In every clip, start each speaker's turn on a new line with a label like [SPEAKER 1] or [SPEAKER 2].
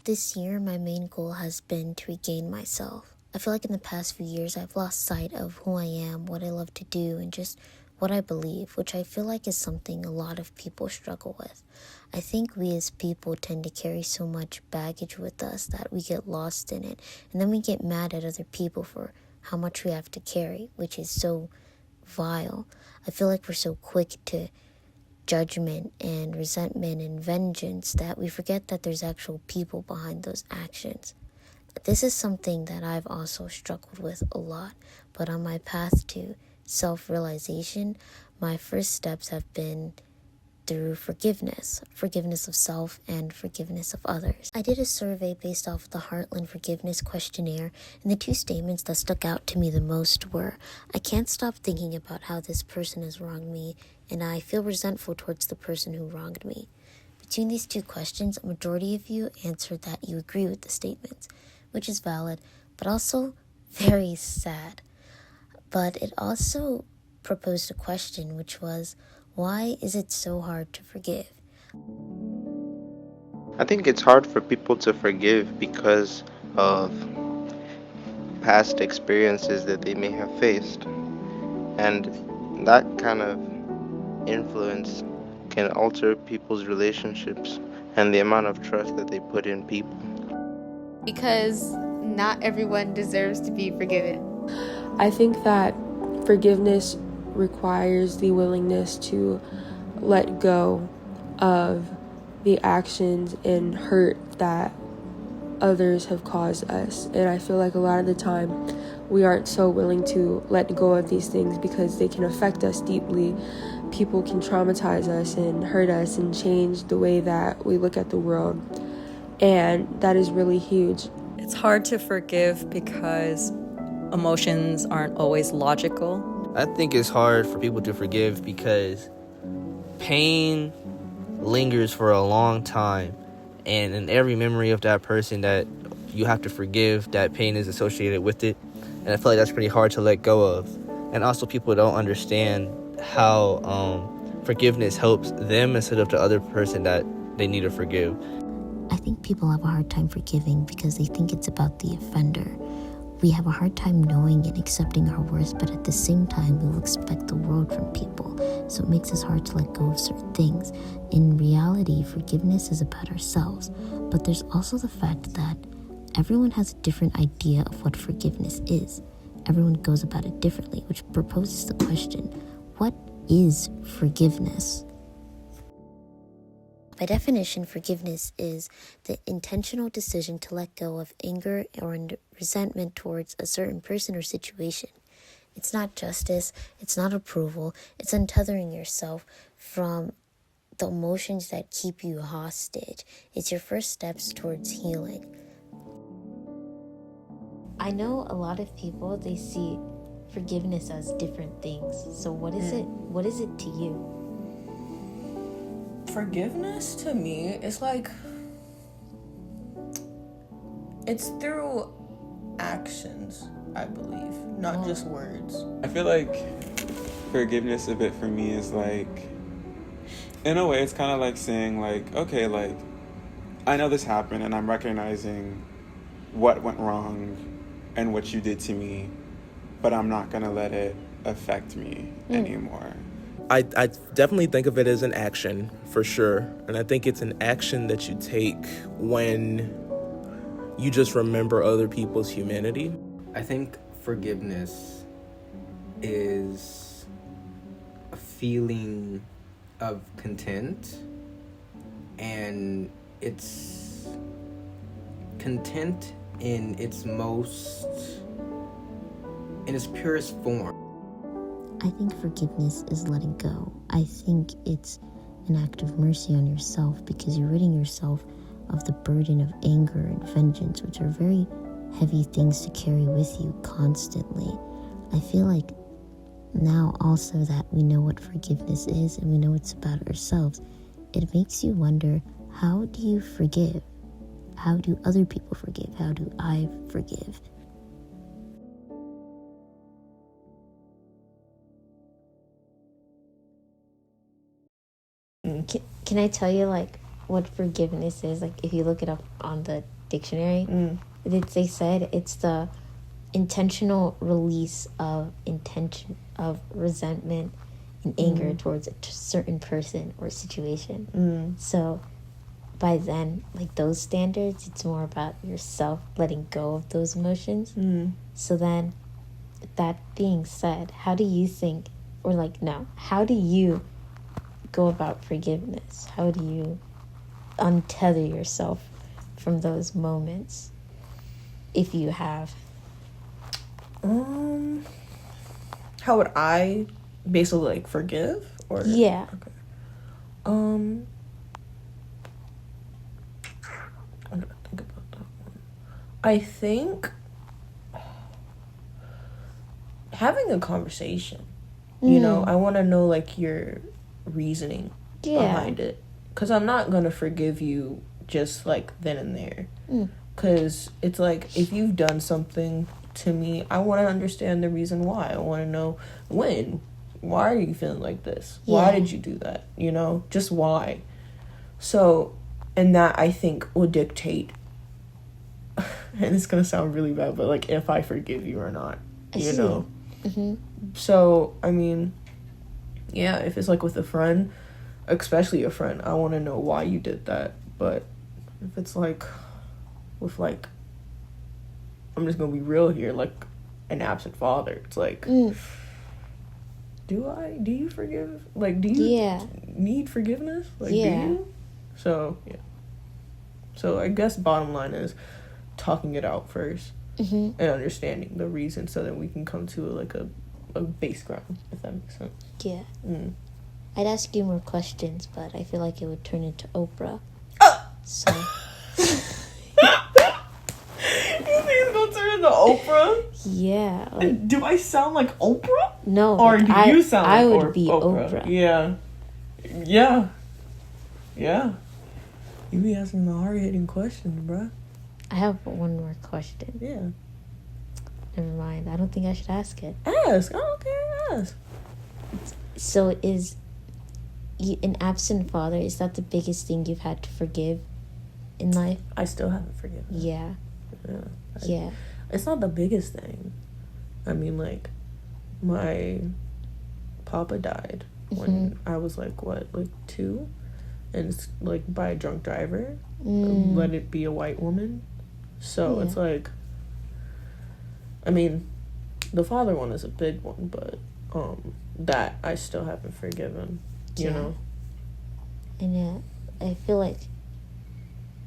[SPEAKER 1] this year, my main goal has been to regain myself. I feel like in the past few years, I've lost sight of who I am, what I love to do, and just what I believe, which I feel like is something a lot of people struggle with. I think we as people tend to carry so much baggage with us that we get lost in it, and then we get mad at other people for how much we have to carry, which is so vile. I feel like we're so quick to judgment and resentment and vengeance that we forget that there's actual people behind those actions. This is something that I've also struggled with a lot, but on my path to self-realization, my first steps have been through forgiveness of self and forgiveness of others. I did a survey based off the Heartland Forgiveness Questionnaire, and the two statements that stuck out to me the most were, I can't stop thinking about how this person has wronged me, and I feel resentful towards the person who wronged me. Between these two questions, a majority of you answered that you agree with the statements, which is valid, but also very sad. But it also proposed a question, which was, why is it so hard to forgive?
[SPEAKER 2] I think it's hard for people to forgive because of past experiences that they may have faced. And that kind of influence can alter people's relationships and the amount of trust that they put in people.
[SPEAKER 3] Because not everyone deserves to be forgiven.
[SPEAKER 4] I think that forgiveness requires the willingness to let go of the actions and hurt that others have caused us. And I feel like a lot of the time we aren't so willing to let go of these things because they can affect us deeply. People can traumatize us and hurt us and change the way that we look at the world. And that is really huge.
[SPEAKER 5] It's hard to forgive because emotions aren't always logical.
[SPEAKER 6] I think it's hard for people to forgive because pain lingers for a long time, and in every memory of that person that you have to forgive, that pain is associated with it, and I feel like that's pretty hard to let go of. And also people don't understand how forgiveness helps them instead of the other person that they need to forgive.
[SPEAKER 1] I think people have a hard time forgiving because they think it's about the offender. We have a hard time knowing and accepting our worth, but at the same time, we will expect the world from people. So it makes us hard to let go of certain things. In reality, forgiveness is about ourselves. But there's also the fact that everyone has a different idea of what forgiveness is. Everyone goes about it differently, which proposes the question, what is forgiveness? By definition, forgiveness is the intentional decision to let go of anger or resentment towards a certain person or situation. It's not justice, it's not approval, it's untethering yourself from the emotions that keep you hostage. It's your first steps towards healing. I know a lot of people, they see forgiveness as different things. So what is it? What is it to you?
[SPEAKER 7] Forgiveness to me is like, it's through actions, I believe, not just words.
[SPEAKER 8] I feel like forgiveness a bit for me is like, in a way, it's kind of like saying like, okay, like, I know this happened and I'm recognizing what went wrong and what you did to me, but I'm not going to let it affect me anymore.
[SPEAKER 9] I definitely think of it as an action, for sure. And I think it's an action that you take when you just remember other people's humanity.
[SPEAKER 10] I think forgiveness is a feeling of content, and it's content in its purest form.
[SPEAKER 1] I think forgiveness is letting go. I think it's an act of mercy on yourself because you're ridding yourself of the burden of anger and vengeance, which are very heavy things to carry with you constantly. I feel like now also that we know what forgiveness is and we know it's about ourselves, it makes you wonder, how do you forgive? How do other people forgive? How do I forgive? Can I tell you like what forgiveness is? Like if you look it up on the dictionary. They said it's the intentional release of resentment and anger towards a certain person or situation. So by then, like those standards, it's more about yourself letting go of those emotions. So then, that being said, how do you think, or like, no, how do you go about forgiveness? How do you untether yourself from those moments, if you have?
[SPEAKER 7] How would I basically like forgive? Or
[SPEAKER 1] Yeah.
[SPEAKER 7] Okay. I'm gonna think about that one. I think having a conversation. You know, I want to know like your reasoning behind it, because I'm not gonna forgive you just like then and there. Because it's like, if you've done something to me, I want to understand the reason why. I want to know why are you feeling like this? Why did you do that? You know, just why. So, and that I think will dictate, and it's gonna sound really bad, but like if I forgive you or not, you know. So I mean, yeah, if it's like with a friend, especially a friend, I want to know why you did that. But if it's like with like, I'm just gonna be real here, like an absent father, it's like, do you forgive? Like, do you need forgiveness? Like, do you? So, yeah. So I guess bottom line is talking it out first and understanding the reason, so that we can come to like a base ground, if that makes sense.
[SPEAKER 1] Yeah. I'd ask you more questions, but I feel like it would turn into Oprah. So.
[SPEAKER 7] You think it's gonna turn into Oprah?
[SPEAKER 1] Yeah. Like,
[SPEAKER 7] do I sound like Oprah?
[SPEAKER 1] No.
[SPEAKER 7] Or
[SPEAKER 1] like,
[SPEAKER 7] do you sound like
[SPEAKER 1] I would be Oprah.
[SPEAKER 7] Yeah. You be asking the hard-hitting questions, bruh.
[SPEAKER 1] I have one more question.
[SPEAKER 7] Yeah.
[SPEAKER 1] Never mind. I don't think I should ask it.
[SPEAKER 7] Ask. Oh, okay, ask.
[SPEAKER 1] So is an absent father, is that the biggest thing you've had to forgive in life?
[SPEAKER 7] I still haven't forgiven.
[SPEAKER 1] Yeah. Yeah.
[SPEAKER 7] It's not the biggest thing. I mean, like, my papa died when I was like 2, and it's like by a drunk driver. Let it be a white woman. So it's like, I mean, the father one is a big one, but that I still haven't forgiven. You know.
[SPEAKER 1] And I feel like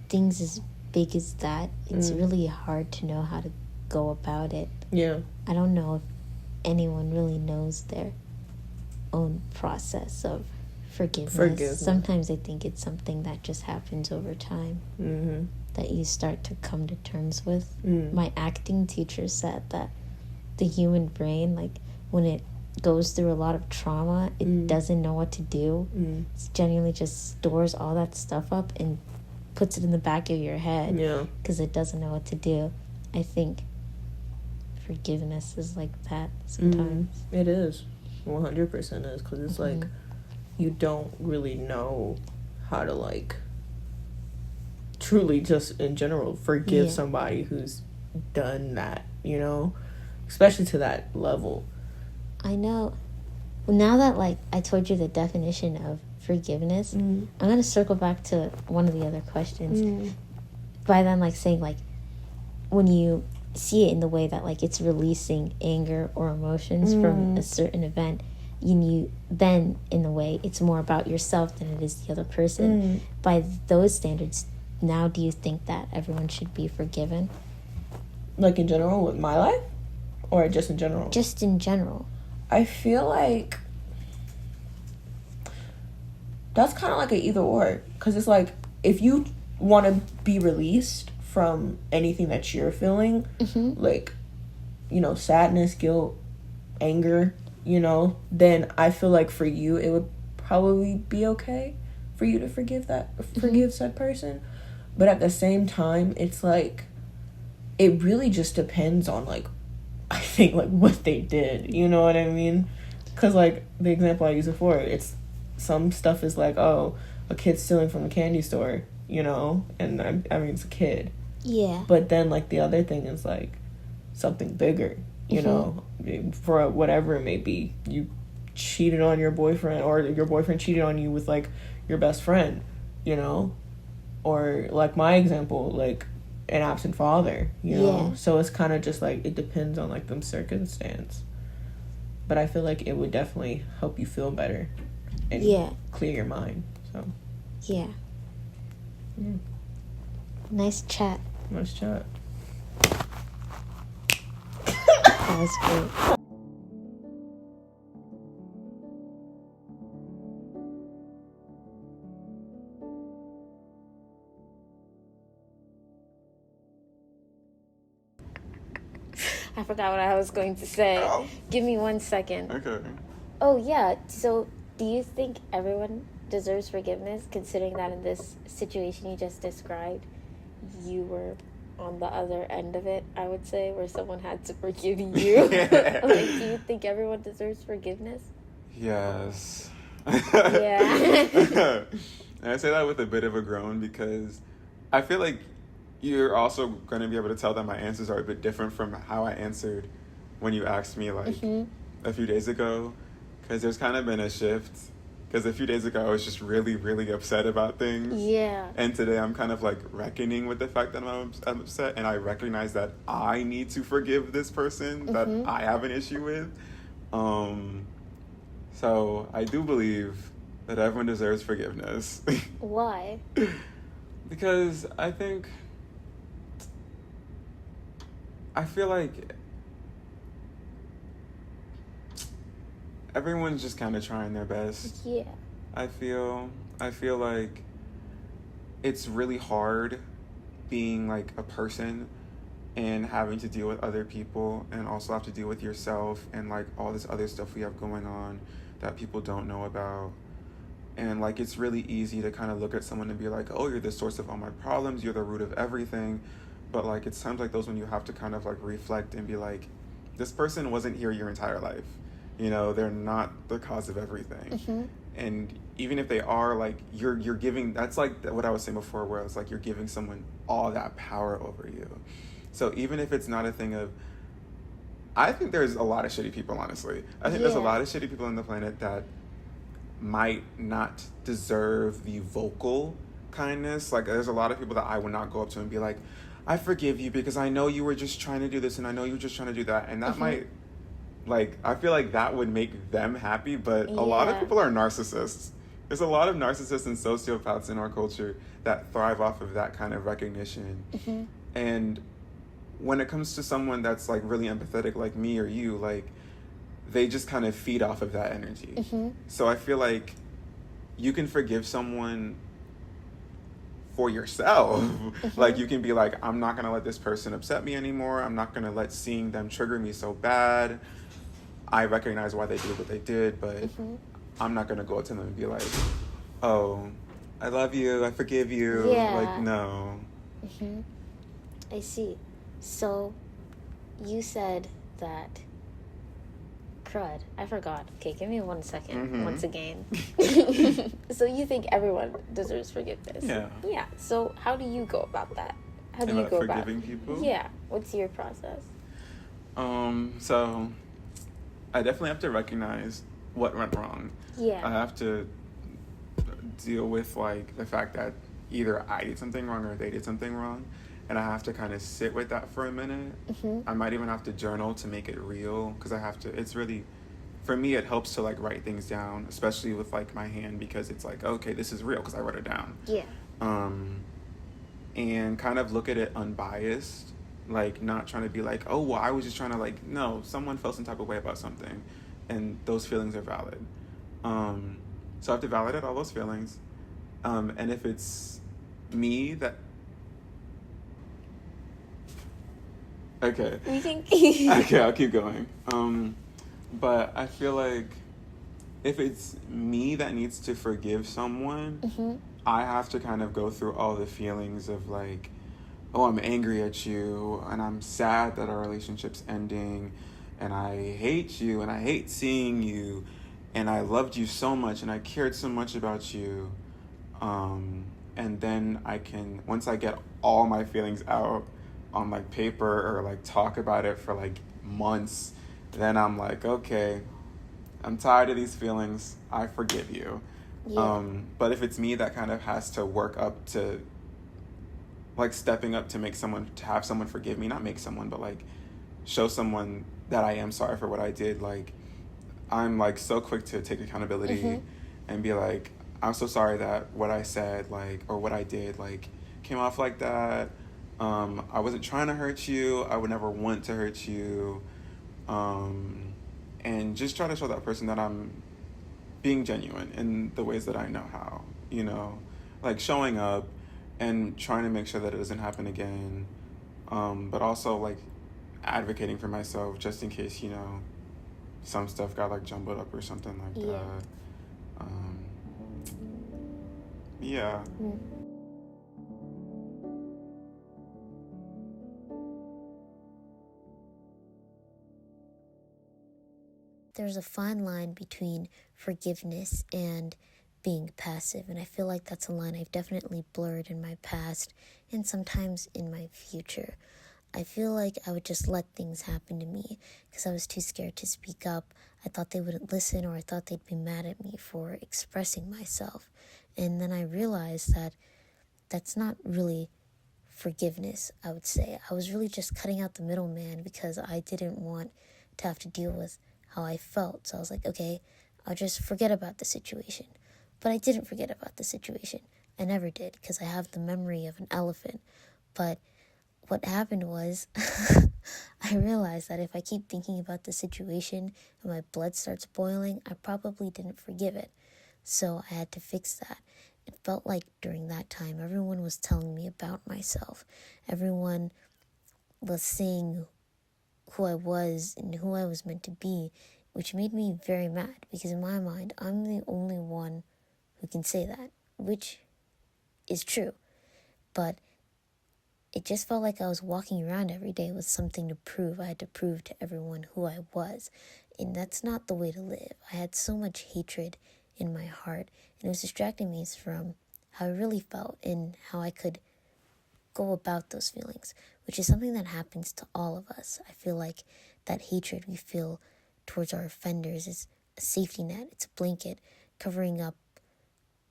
[SPEAKER 1] things as big as that, it's really hard to know how to go about it.
[SPEAKER 7] Yeah.
[SPEAKER 1] I don't know if anyone really knows their own process of forgiveness. Sometimes I think it's something that just happens over time, that you start to come to terms with. My acting teacher said that the human brain, like when it goes through a lot of trauma, it doesn't know what to do. It genuinely just stores all that stuff up and puts it in the back of your head because it doesn't know what to do. I think forgiveness is like that sometimes.
[SPEAKER 7] It is. 100% is, because it's like you don't really know how to like truly, just in general, forgive somebody who's done that, you know, especially to that level.
[SPEAKER 1] I know. Well, now that like I told you the definition of forgiveness, I'm gonna circle back to one of the other questions. By then, like saying like when you see it in the way that like it's releasing anger or emotions from a certain event, you then in a way it's more about yourself than it is the other person. By those standards, now do you think that everyone should be forgiven?
[SPEAKER 7] Like in general with my life, or just in general?
[SPEAKER 1] Just in general.
[SPEAKER 7] I feel like that's kind of like an either or, because it's like if you want to be released from anything that you're feeling, like, you know, sadness, guilt, anger, you know, then I feel like for you it would probably be okay for you to forgive said person. But at the same time, it's like it really just depends on like, I think like what they did, you know what I mean? Because like the example I used before, it's some stuff is like, oh, a kid stealing from a candy store, you know, and I mean it's a kid,
[SPEAKER 1] Yeah.
[SPEAKER 7] But then, like, the other thing is, like, something bigger, you know, for whatever it may be. You cheated on your boyfriend, or your boyfriend cheated on you with, like, your best friend, you know? Or, like, my example, like, an absent father, you know?
[SPEAKER 1] Yeah.
[SPEAKER 7] So it's kind of just, like, it depends on, like, them circumstance. But I feel like it would definitely help you feel better and clear your mind, so.
[SPEAKER 1] Yeah. Nice chat.
[SPEAKER 7] Nice chat.
[SPEAKER 1] That was great. I forgot what I was going to say.
[SPEAKER 8] Oh.
[SPEAKER 1] Give me 1 second.
[SPEAKER 8] Okay.
[SPEAKER 1] Oh, yeah. So, do you think everyone deserves forgiveness, considering that in this situation you just described, you were on the other end of it, I would say, where someone had to forgive you? Like, do you think everyone deserves forgiveness?
[SPEAKER 8] Yes.
[SPEAKER 1] Yeah.
[SPEAKER 8] And I say that with a bit of a groan because I feel like you're also going to be able to tell that my answers are a bit different from how I answered when you asked me, like, a few days ago. Because there's kind of been a shift. Because a few days ago, I was just really, really upset about things.
[SPEAKER 1] Yeah.
[SPEAKER 8] And today, I'm kind of, like, reckoning with the fact that I'm upset. And I recognize that I need to forgive this person that I have an issue with. So I do believe that everyone deserves forgiveness.
[SPEAKER 1] Why?
[SPEAKER 8] Because I feel like everyone's just kind of trying their best.
[SPEAKER 1] Yeah.
[SPEAKER 8] I feel like it's really hard being like a person and having to deal with other people and also have to deal with yourself and like all this other stuff we have going on that people don't know about. And like it's really easy to kind of look at someone and be like, oh, you're the source of all my problems, you're the root of everything. But like it's times like those when you have to kind of like reflect and be like, this person wasn't here your entire life. You know, they're not the cause of everything. And even if they are, like you're giving, that's like what I was saying before, where it's like you're giving someone all that power over you. So even if it's not a thing of, I think there's a lot of shitty people, honestly. I think there's a lot of shitty people on the planet that might not deserve the vocal kindness. Like there's a lot of people that I would not go up to and be like, I forgive you because I know you were just trying to do this and I know you were just trying to do that. And that might, like, I feel like that would make them happy, but a lot of people are narcissists. There's a lot of narcissists and sociopaths in our culture that thrive off of that kind of recognition. And when it comes to someone that's like really empathetic like me or you, like they just kind of feed off of that energy. So I feel like you can forgive someone for yourself. Like you can be like, I'm not gonna let this person upset me anymore. I'm not gonna let seeing them trigger me so bad. I recognize why they did what they did, but I'm not gonna go up to them and be like, oh, I love you, I forgive you. Like, no.
[SPEAKER 1] I see. So you said that crud. I forgot. Okay, give me 1 second. Once again. So you think everyone deserves forgiveness? Yeah. So how do you go about that? How do you go about
[SPEAKER 8] forgiving people?
[SPEAKER 1] Yeah. What's your process?
[SPEAKER 8] So I definitely have to recognize what went wrong.
[SPEAKER 1] Yeah.
[SPEAKER 8] I have to deal with like the fact that either I did something wrong or they did something wrong. And I have to kind of sit with that for a minute. I might even have to journal to make it real because I have to, it's really, for me, it helps to like write things down, especially with like my hand because it's like, okay, this is real because I wrote it down.
[SPEAKER 1] Yeah.
[SPEAKER 8] And kind of look at it unbiased, like not trying to be like, oh, well, I was just trying to like, no, someone felt some type of way about something and those feelings are valid. So I have to validate all those feelings. And if it's me that, okay.
[SPEAKER 1] We think.
[SPEAKER 8] Okay, I'll keep going. But I feel like if it's me that needs to forgive someone, I have to kind of go through all the feelings of like, oh, I'm angry at you, and I'm sad that our relationship's ending, and I hate you, and I hate seeing you, and I loved you so much, and I cared so much about you. and then I can, once I get all my feelings out on like paper or like talk about it for like months, then I'm like, okay, I'm tired of these feelings, I forgive you.
[SPEAKER 1] Yeah.
[SPEAKER 8] But if it's me that kind of has to work up to like stepping up to make someone, to have someone forgive me, not make someone, but like show someone that I am sorry for what I did, like I'm like so quick to take accountability and be like, I'm so sorry that what I said, like, or what I did, like, came off like that. I wasn't trying to hurt you. I would never want to hurt you. And just try to show that person that I'm being genuine in the ways that I know how, you know, like showing up and trying to make sure that it doesn't happen again. But also like advocating for myself just in case, you know, some stuff got like jumbled up or something like that. Yeah.
[SPEAKER 1] There's a fine line between forgiveness and being passive, and I feel like that's a line I've definitely blurred in my past and sometimes in my future. I feel like I would just let things happen to me because I was too scared to speak up. I thought they wouldn't listen, or I thought they'd be mad at me for expressing myself. And then I realized that that's not really forgiveness, I would say. I was really just cutting out the middleman because I didn't want to have to deal with how I felt. So I was like, okay, I'll just forget about the situation. But I didn't forget about the situation. I never did because I have the memory of an elephant. But what happened was I realized that if I keep thinking about the situation and my blood starts boiling, I probably didn't forgive it. So I had to fix that. It felt like during that time, everyone was telling me about myself. Everyone was saying who I was and who I was meant to be, which made me very mad because in my mind, I'm the only one who can say that, which is true. But it just felt like I was walking around every day with something to prove. I had to prove to everyone who I was. And that's not the way to live. I had so much hatred in my heart, and it was distracting me from how I really felt and how I could go about those feelings, which is something that happens to all of us. I feel like that hatred we feel towards our offenders is a safety net. It's a blanket covering up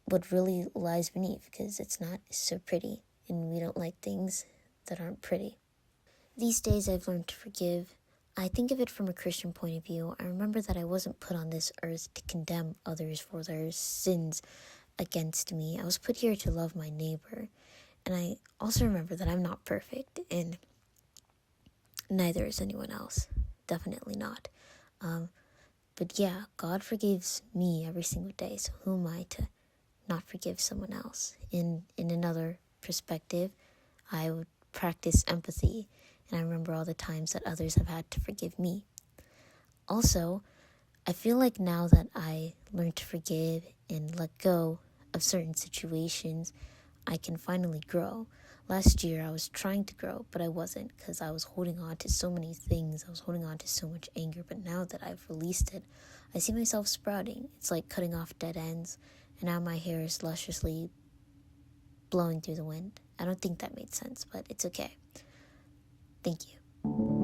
[SPEAKER 1] what really lies beneath, because it's not so pretty, and we don't like things that aren't pretty. These days I've learned to forgive. I think of it from a Christian point of view. I remember that I wasn't put on this earth to condemn others for their sins against me. I was put here to love my neighbor. And I also remember that I'm not perfect, and neither is anyone else. Definitely not. But yeah, God forgives me every single day, so who am I to not forgive someone else? In another perspective, I would practice empathy, and I remember all the times that others have had to forgive me. Also, I feel like now that I learned to forgive and let go of certain situations, I can finally grow. Last year, I was trying to grow, but I wasn't because I was holding on to so many things. I was holding on to so much anger, but now that I've released it, I see myself sprouting. It's like cutting off dead ends, and now my hair is lusciously blowing through the wind. I don't think that made sense, but it's okay. Thank you.